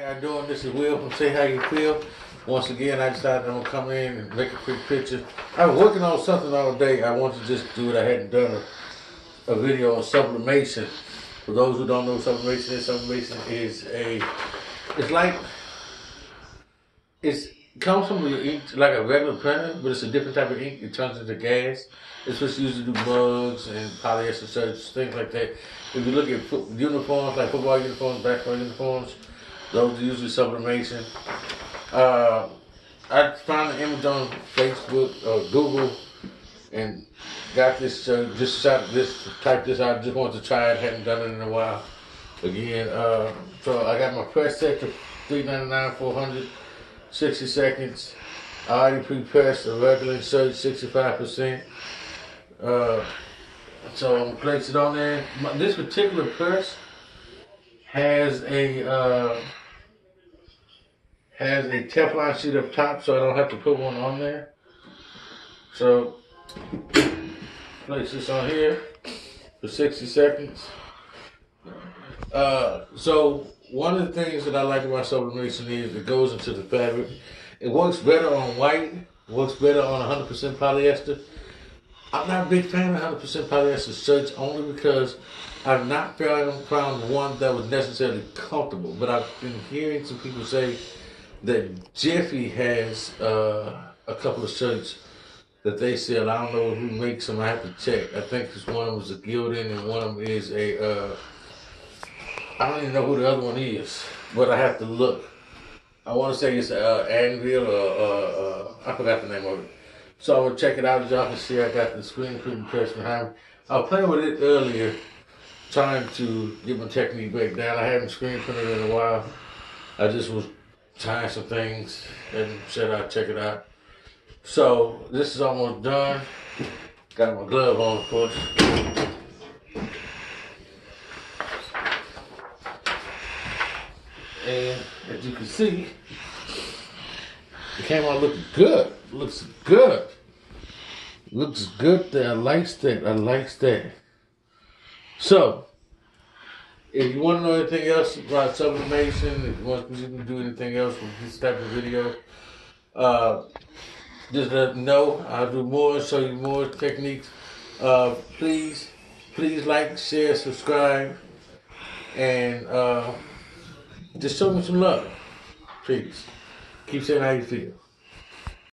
How you doing? This is Will from Say How You Feel. Once again, I decided I'm gonna come in and make a quick picture. I've been working on something all day. I wanted to just do it. I hadn't done a video on sublimation. For those who don't know what sublimation is it comes from the ink like a regular printer, but it's a different type of ink. It turns into gas. It's what's used to do mugs and polyester shirts, things like that. If you look at uniforms, like football uniforms, basketball uniforms, those are usually sublimation. I found an image on Facebook or Google and got this shirt, typed this out. Just wanted to try it, hadn't done it in a while. Again, so I got my press set to $3.99, 460 seconds. I already pre-pressed a regular shirt, 65%. So I'm gonna place it on there. This particular press has a Teflon sheet up top, so I don't have to put one on there. So place this on here for 60 seconds. So one of the things that I like about sublimation is it goes into the fabric. It works better on white, works better on 100% polyester. I'm not a big fan of 100% polyester shirts only because I've not found one that was necessarily comfortable. But I've been hearing some people say that Jiffy has a couple of shirts that they sell. I don't know who makes them. I have to check. I think this one of them is a Gildan and one of them is a I don't even know who the other one is, but I have to look. I want to say it's Anvil or I forgot the name of it. So I'm going to check it out. As y'all can see, I got the screen press behind me. I was playing with it earlier, trying to get my technique back down. I haven't screen printed in a while. I just was trying some things and said I'd check it out. So this is almost done. Got my glove on, of course. And as you can see, it came out looking good. Looks good. Looks good there. I likes that. I likes that. So, if you want to know anything else about sublimation, if you want me to do anything else with this type of video, just let me know. I'll do more, show you more techniques. Please like, share, subscribe, and just show me some love. Please. Keep saying how you feel.